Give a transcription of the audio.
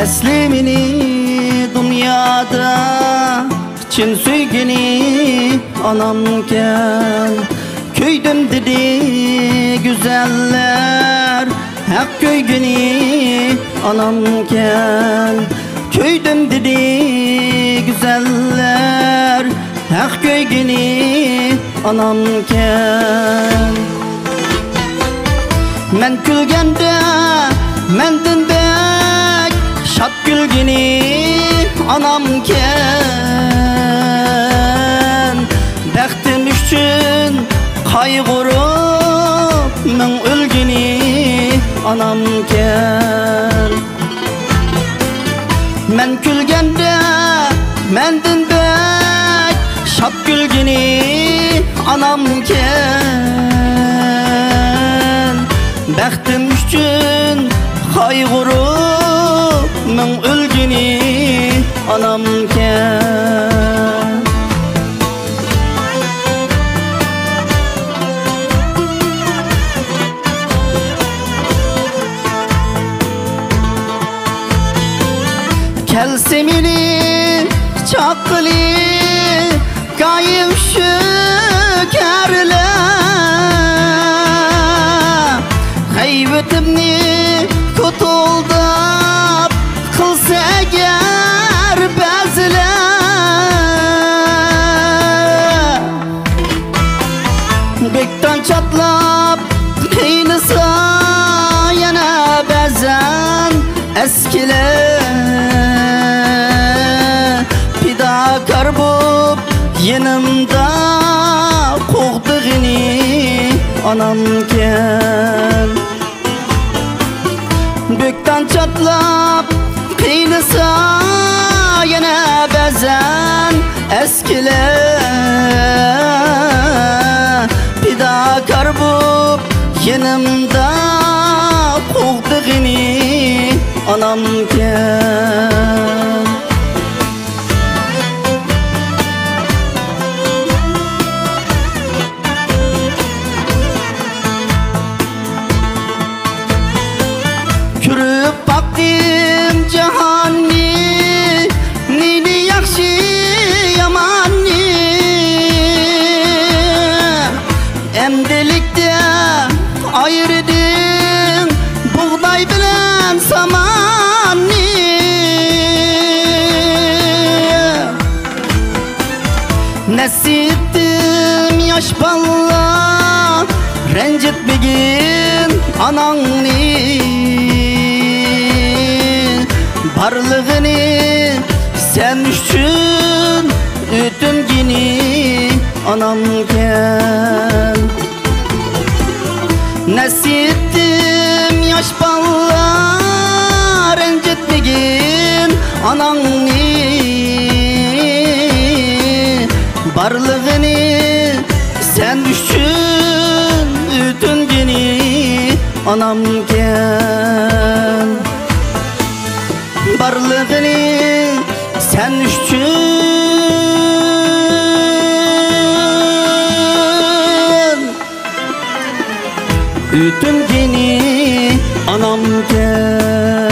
Eslimini dünyada çin söygeni anamken, köydüm dedi güzeller hak köygeni anamken, köydüm dedi güzeller hak köygeni anamken. Men külgende mendin bek şat gülgeni anamken, bəxtim üçün qaygırıp men ölgeni anamken. Men külgende mendin bek şat gülgeni anamken, bəxtim üçün qaygırıp men ölgeni anamken. Kelsemini çakılı kayıp şükerle, hayvetimni kutuldup kılsa eğer bezle. Bekten çatlap kıynısa yana bezen eskiler, pidakar bulup yanımda qoğduğunu anamken. Bökten çatlap kıynısa yana bezen eskiler, pidakar bulup yanımda qoğduğunu anamken. Kürüp baktım cahanni, neydi yakşı yamanni, emdelikte ayırdın buğday bilen samanni. Nesittim yaş balla rencitmegin ananni, barlığını sen üçün ütüngini anamken. Nesittim yaş ballar rencitmegin ananni, barlığını sen üçün ütüngini anamken. Barlığını sen üçün ütüngeni anamken.